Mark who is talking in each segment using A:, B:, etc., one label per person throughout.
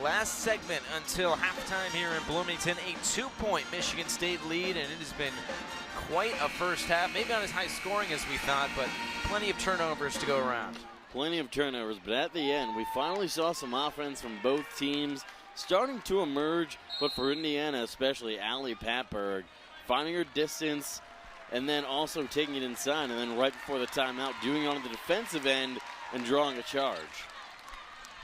A: last segment until halftime here in Bloomington. A 2-point Michigan State lead, and it has been quite a first half. Maybe not as high scoring as we thought, but plenty of turnovers to go around.
B: Plenty of turnovers, but at the end, we finally saw some offense from both teams starting to emerge, but for Indiana especially, Allie Patberg finding her distance and then also taking it inside, and then right before the timeout, doing it on the defensive end and drawing a charge.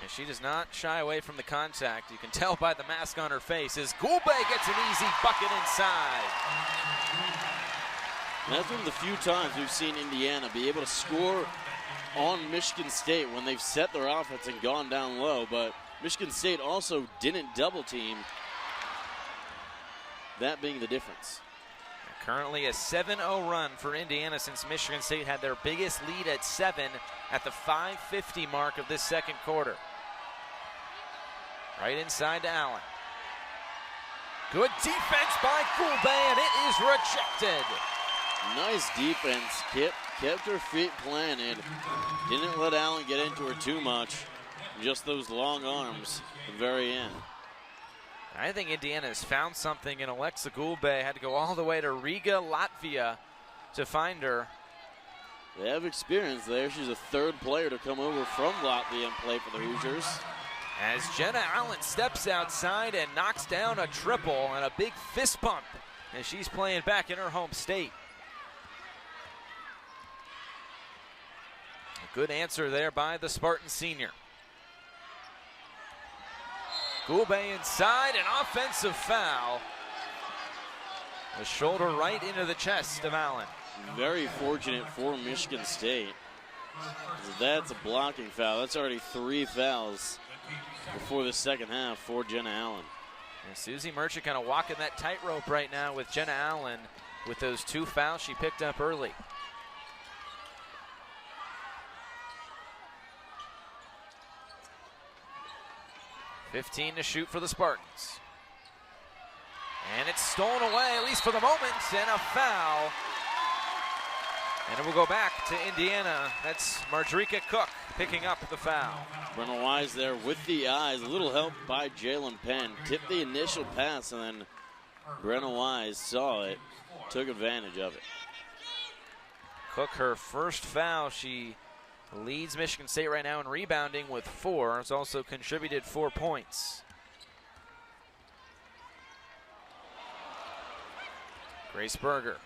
A: And she does not shy away from the contact. You can tell by the mask on her face as Goulbe gets an easy bucket inside.
B: And that's one of the few times we've seen Indiana be able to score on Michigan State when they've set their offense and gone down low, but Michigan State also didn't double team, that being the difference.
A: Currently a 7-0 run for Indiana since Michigan State had their biggest lead at 7 at the 5:50 mark of this second quarter. Right inside to Allen. Good defense by Goulbe, and it is rejected.
B: Nice defense. Kept her feet planted. Didn't let Allen get into her too much. Just those long arms at the very end.
A: I think Indiana has found something in Alexa Goulbe. Had to go all the way to Riga, Latvia to find her.
B: They have experience there. She's a third player to come over from Latvia and play for the Hoosiers.
A: As Jenna Allen steps outside and knocks down a triple and a big fist pump as she's playing back in her home state. A good answer there by the Spartan senior. Goulbe inside, an offensive foul. A shoulder right into the chest of Allen.
B: Very fortunate for Michigan State. That's a blocking foul. That's already 3 fouls before the second half for Jenna Allen.
A: And Susie Merchant kind of walking that tightrope right now with Jenna Allen with those 2 fouls she picked up early. .15 to shoot for the Spartans. And it's stolen away, at least for the moment, and a foul. And it will go back to Indiana. That's Marjorika Cook picking up the foul.
B: Brenna Wise there with the eyes. A little help by Jalen Penn. Tipped the initial pass, and then Brenna Wise saw it, took advantage of it.
A: Cook, her first foul. She leads Michigan State right now in rebounding with 4. Has also contributed 4 points. Grace Berger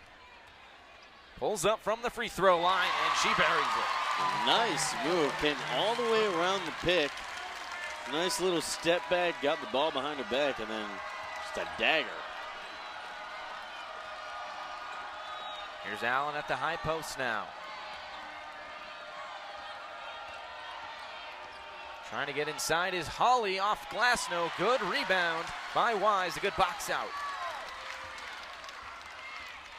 A: pulls up from the free throw line, and she buries it.
B: Nice move. Came all the way around the pick. Nice little step back. Got the ball behind her back, and then just a dagger.
A: Here's Allen at the high post now. Trying to get inside is Holly, off glass, no good. Rebound by Wise, a good box out.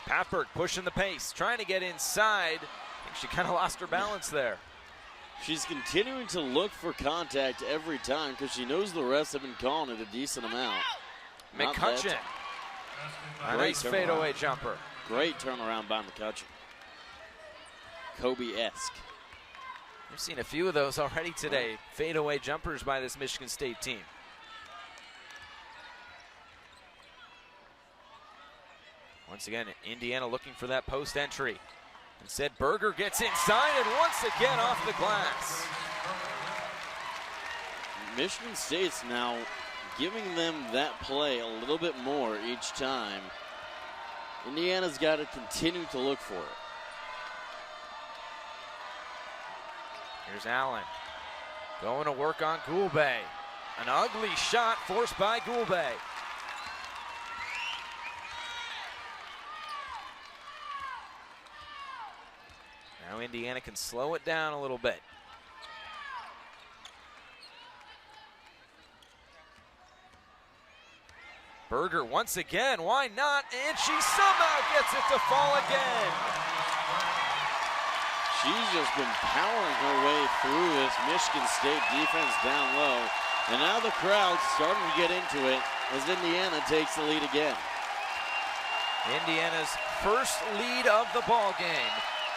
A: Patberg pushing the pace, trying to get inside. I think she kind of lost her balance there.
B: She's continuing to look for contact every time because she knows the refs have been calling it a decent amount.
A: McCutcheon, a nice fadeaway jumper.
B: Great turnaround by McCutcheon. Kobe-esque.
A: We've seen a few of those already today. Fadeaway jumpers by this Michigan State team. Once again, Indiana looking for that post entry. Instead, Berger gets inside and once again off the glass.
B: Michigan State's now giving them that play a little bit more each time. Indiana's got to continue to look for it.
A: Here's Allen going to work on Goulbe. An ugly shot forced by Goulbe. Now Indiana can slow it down a little bit. Berger once again, why not? And she somehow gets it to fall again.
B: She's just been powering her way through this Michigan State defense down low. And now the crowd's starting to get into it as Indiana takes the lead again.
A: Indiana's first lead of the ball game.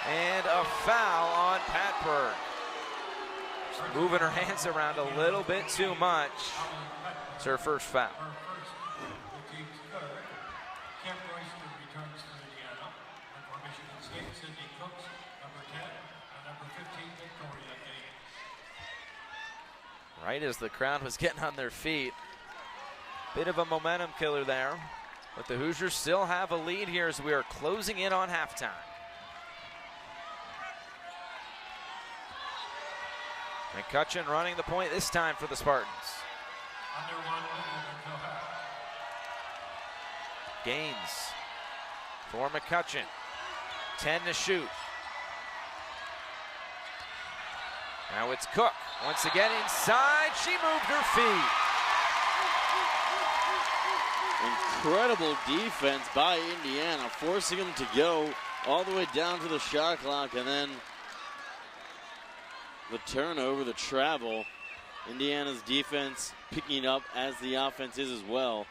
A: And a foul on Patberg. moving her hands around a little bit too much. It's her first foul. Right as the crowd was getting on their feet. Bit of a momentum killer there. But the Hoosiers still have a lead here as we are closing in on halftime. McCutcheon running the point this time for the Spartans. Gaines for McCutcheon. 10 to shoot. Now it's Cook. Once again inside. She moved her feet.
B: Incredible defense by Indiana, forcing them to go all the way down to the shot clock, and then the turnover, the travel. Indiana's defense picking up as the offense is as well.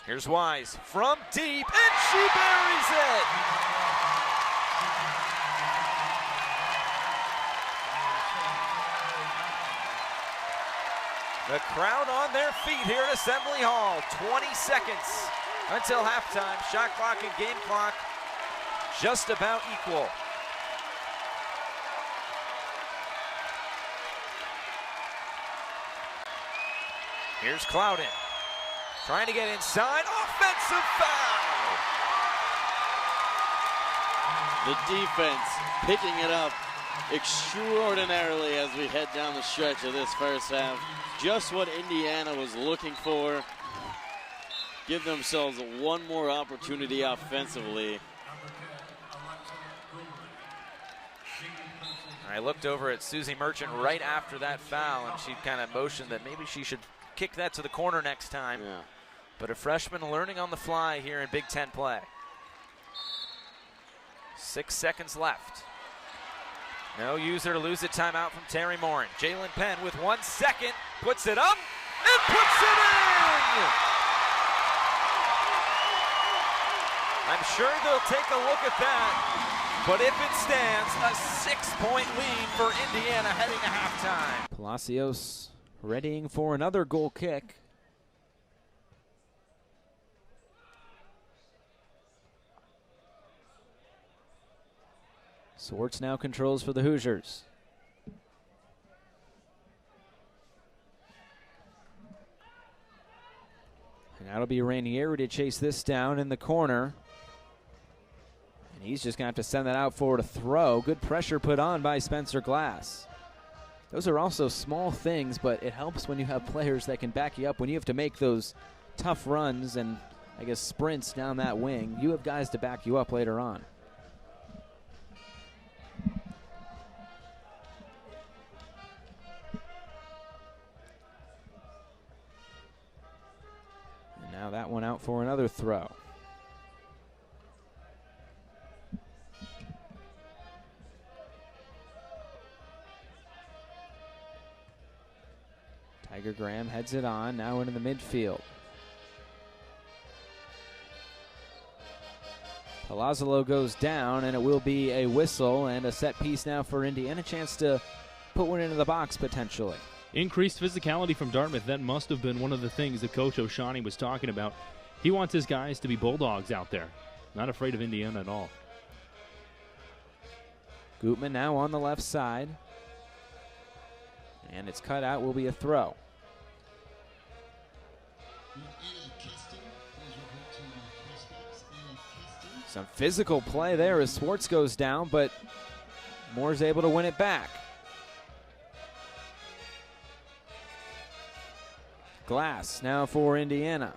A: Here's Wise from deep, and she buries it! The crowd on their feet here at Assembly Hall. 20 seconds until halftime. Shot clock and game clock just about equal. Here's Clouden trying to get inside. Offensive foul!
B: The defense picking it up extraordinarily as we head down the stretch of this first half. Just what Indiana was looking for. Give themselves one more opportunity offensively.
A: I looked over at Susie Merchant right after that foul, and she kind of motioned that maybe she should kick that to the corner next time.
B: Yeah.
A: But a freshman learning on the fly here in Big Ten play. 6 seconds left. No user to lose it. Timeout from Terry Morin. Jalen Penn with 1 second puts it up and puts it in! I'm sure they'll take a look at that, but if it stands, a 6-point lead for Indiana heading to halftime.
C: Palacios readying for another goal kick. Swartz now controls for the Hoosiers. And that'll be Ranieri to chase this down in the corner. And he's just going to have to send that out for a throw. Good pressure put on by Spencer Glass. Those are also small things, but it helps when you have players that can back you up. When you have to make those tough runs and, I guess, sprints down that wing, you have guys to back you up later on. And now that one out for another throw. Tiger Graham heads it on, now into the midfield. Palazzolo goes down, and it will be a whistle and a set piece now for Indiana. A chance to put one into the box potentially.
D: Increased physicality from Dartmouth. That must have been one of the things that Coach O'Shaughnessy was talking about. He wants his guys to be bulldogs out there. Not afraid of Indiana at all.
C: Gutman now on the left side. And it's cut out, will be a throw. Some physical play there as Swartz goes down, but Moore's able to win it back. Glass now for Indiana.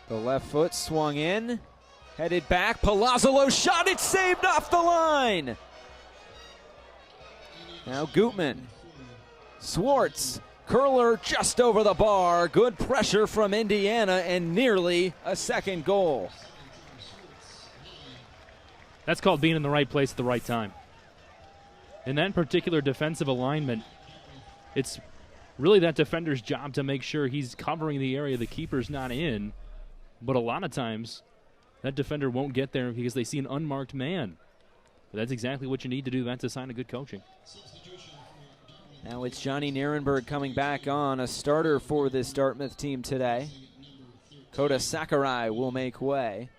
C: The left foot swung in, headed back. Palazzolo shot it, saved off the line. Now Gutman. Swartz. Curler just over the bar. Good pressure from Indiana and nearly a second goal.
D: That's called being in the right place at the right time. In that particular defensive alignment, it's really that defender's job to make sure he's covering the area the keeper's not in. But a lot of times, that defender won't get there because they see an unmarked man. But that's exactly what you need to do. That's a sign of good coaching.
C: Now it's Johnny Nierenberg coming back on, a starter for this Dartmouth team today. Kota Sakurai will make way.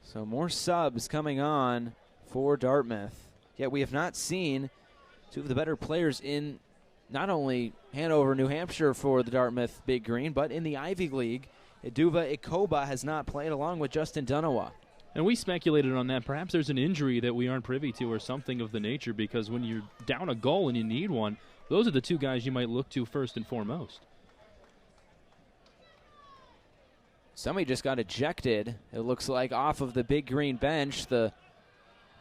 C: So more subs coming on for Dartmouth. Yet we have not seen two of the better players in not only Hanover, New Hampshire for the Dartmouth Big Green, but in the Ivy League. Iduva Ikoba has not played along with Justin Dunawa.
D: And we speculated on that. Perhaps there's an injury that we aren't privy to or something of the nature, because when you're down a goal and you need one, those are the two guys you might look to first and foremost.
C: Somebody just got ejected, it looks like, off of the Big Green bench. The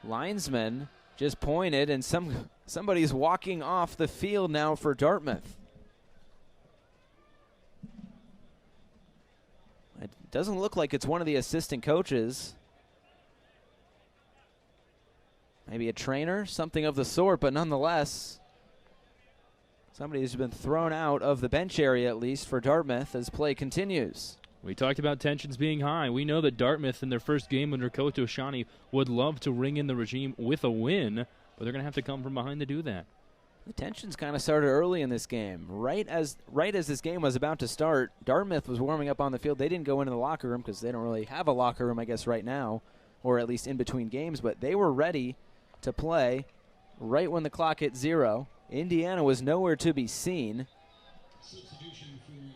C: linesman just pointed, and somebody's walking off the field now for Dartmouth. It doesn't look like it's one of the assistant coaches. Maybe a trainer, something of the sort, but nonetheless, somebody has been thrown out of the bench area, at least for Dartmouth, as play continues.
D: We talked about tensions being high. We know that Dartmouth, in their first game under Coach Oshani, would love to ring in the regime with a win, but they're going to have to come from behind to do that.
C: The tensions kind of started early in this game. Right as this game was about to start, Dartmouth was warming up on the field. They didn't go into the locker room because they don't really have a locker room, I guess, right now, or at least in between games, but they were ready to play right when the clock hit 0. Indiana was nowhere to be seen,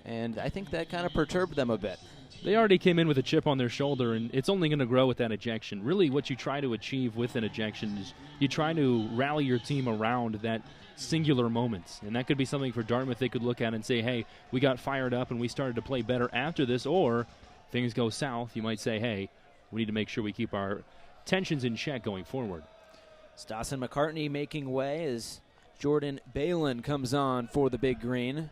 C: and I think that kind of perturbed them a bit.
D: They already came in with a chip on their shoulder, and it's only going to grow with that ejection. Really, what you try to achieve with an ejection is you try to rally your team around that singular moment, and that could be something for Dartmouth they could look at and say, hey, we got fired up and we started to play better after this, or things go south, you might say, hey, we need to make sure we keep our tensions in check going forward.
C: Dawson McCartney making way as Jordan Balin comes on for the Big Green.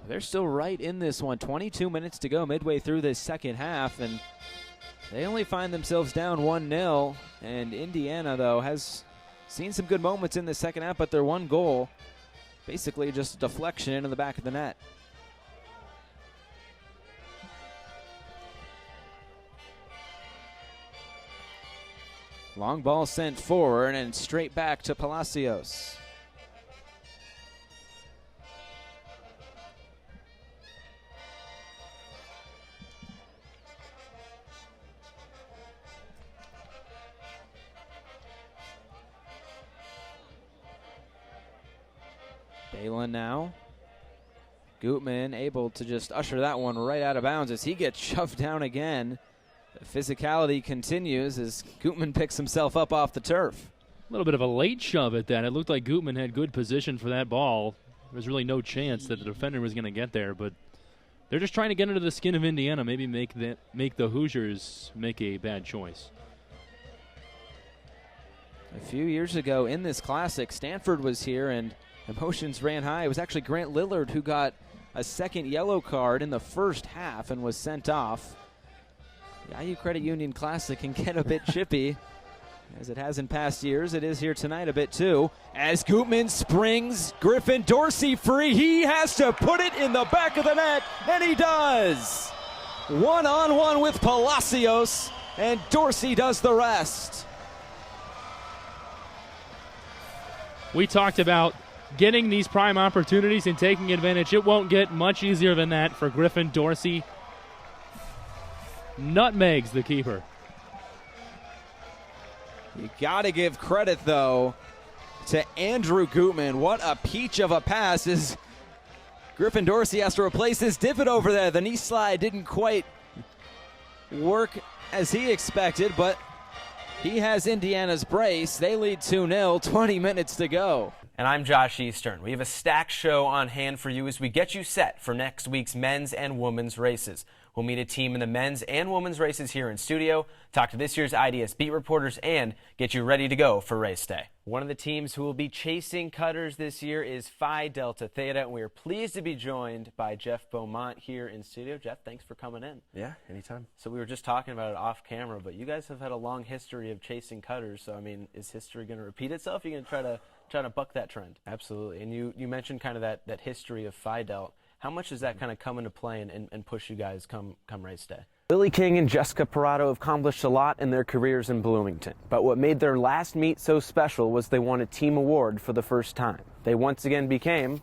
C: They're still right in this one. 22 minutes to go midway through this second half, and they only find themselves down 1-0. And Indiana, though, has seen some good moments in the second half, but their one goal, basically just a deflection into the back of the net. Long ball sent forward and straight back to Palacios. Balin now. Gutman able to just usher that one right out of bounds as he gets shoved down again. The physicality continues as Gutman picks himself up off the turf.
D: A little bit of a late shove at that. It looked like Gutman had good position for that ball. There was really no chance that the defender was going to get there, but they're just trying to get into the skin of Indiana, maybe make the Hoosiers make a bad choice.
C: A few years ago in this classic, Stanford was here and emotions ran high. It was actually Grant Lillard who got a second yellow card in the first half and was sent off. The IU Credit Union Classic can get a bit chippy, as it has in past years. It is here tonight a bit too. As Gutman springs Griffin Dorsey free, he has to put it in the back of the net, and he does. One-on-one with Palacios, and Dorsey does the rest.
D: We talked about getting these prime opportunities and taking advantage. It won't get much easier than that for Griffin Dorsey. Nutmegs the keeper.
C: You got to give credit, though, to Andrew Gutman. What a peach of a pass as Griffin Dorsey has to replace his divot over there. The knee slide didn't quite work as he expected, but he has Indiana's brace. They lead 2-0, 20 minutes to go.
E: And I'm Josh Eastern. We have a stacked show on hand for you as we get you set for next week's men's and women's races. We'll meet a team in the men's and women's races here in studio, talk to this year's IDS beat reporters, and get you ready to go for race day. One of the teams who will be chasing cutters this year is Phi Delta Theta, and we are pleased to be joined by Jeff Beaumont here in studio. Jeff, thanks for coming in.
F: Yeah, anytime.
E: So we were just talking about it off camera, but you guys have had a long history of chasing cutters, so I mean, is history going to repeat itself? Are you going to try to buck that trend? Absolutely. And you mentioned kind of that history of Phi Delt. How much does that kind of come into play and push you guys come race day? Lily King and Jessica Parado have accomplished a lot in their careers in Bloomington, but what made their last meet so special was they won a team award for the first time. They once again became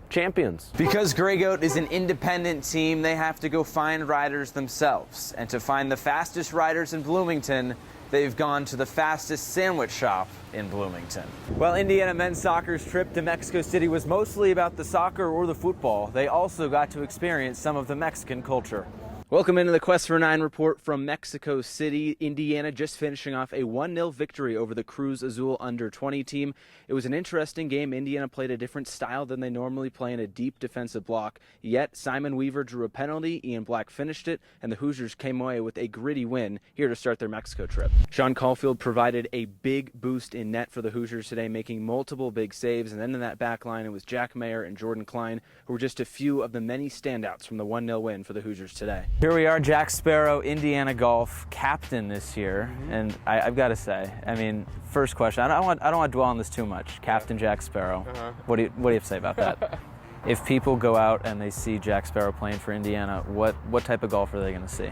E: champions.
C: Because Grey Goat is an independent team, they have to go find riders themselves. And to find the fastest riders in Bloomington, they've gone to the fastest sandwich shop in Bloomington. Well, Indiana men's soccer's trip to Mexico City was mostly about the soccer or the football. They also got to experience some of the Mexican culture. Welcome into the Quest for 9 report from Mexico City. Indiana just finishing off a 1-0 victory over the Cruz Azul under-20 team. It was an interesting game. Indiana played a different style than they normally play in a deep defensive block. Yet Simon Weaver drew a penalty, Ian Black finished it, and the Hoosiers came away with a gritty win here to start their Mexico trip. Sean Caulfield provided a big boost in net for the Hoosiers today, making multiple big saves. And then in that back line, it was Jack Mayer and Jordan Klein, who were just a few of the many standouts from the 1-0 win for the Hoosiers today. Here we are, Jack Sparrow, Indiana Golf captain this year, and I've got to say, I mean, first question, I don't want to dwell on this too much. Captain Jack Sparrow, what do you have to say about that? If people go out and they see Jack Sparrow playing for Indiana, what type of golf are they going to see?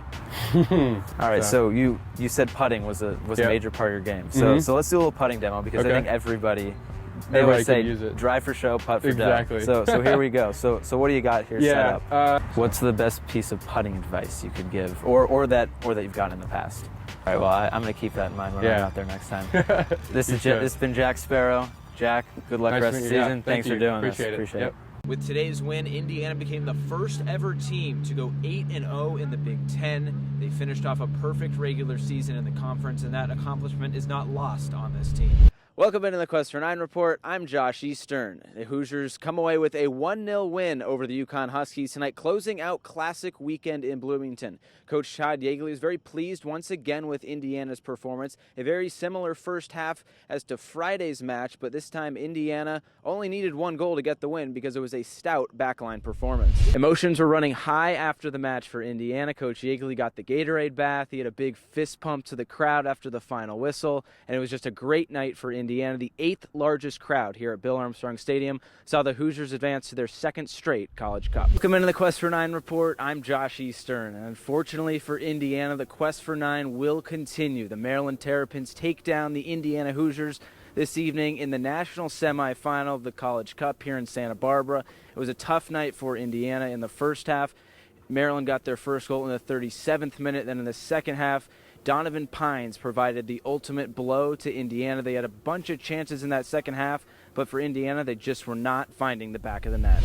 C: All right, so you said putting was a major part of your game. So let's do a little putting demo, because I think everybody always say
F: use it.
C: drive for show, putt for
F: Exactly.
C: dough. So here we go. So what do you got here set
F: Yeah.
C: up? What's the best piece of putting advice you could give, or that you've gotten in the past? All right, well, I'm going to keep that in mind when I'm out there next time. This has been Jack Sparrow. Jack, good luck
F: Nice
C: rest
F: to
C: of the
F: meet you.
C: season.
F: Yeah,
C: Thanks for
F: thank
C: doing
F: you.
C: this.
F: Appreciate it.
C: With today's win, Indiana became the first ever team to go 8-0 in the Big Ten. They finished off a perfect regular season in the conference, and that accomplishment is not lost on this team. Welcome into the Quest for 9 report. I'm Josh Eastern. The Hoosiers come away with a 1-0 win over the UConn Huskies tonight, closing out Classic Weekend in Bloomington. Coach Todd Yeagley is very pleased once again with Indiana's performance. A very similar first half as to Friday's match, but this time Indiana only needed one goal to get the win because it was a stout backline performance. Emotions were running high after the match for Indiana. Coach Yeagley got the Gatorade bath. He had a big fist pump to the crowd after the final whistle, and it was just a great night for Indiana. The 8th largest crowd here at Bill Armstrong Stadium saw the Hoosiers advance to their second straight College Cup. Welcome into the Quest for 9 report. I'm Josh Eastern, and unfortunately for Indiana, the Quest for 9 will continue. The Maryland Terrapins take down the Indiana Hoosiers this evening in the national semifinal of the College Cup here in Santa Barbara. It was a tough night for Indiana in the first half. Maryland got their first goal in the 37th minute. Then in the second half, Donovan Pines provided the ultimate blow to Indiana. They had a bunch of chances in that second half, but for Indiana, they just were not finding the back of the net.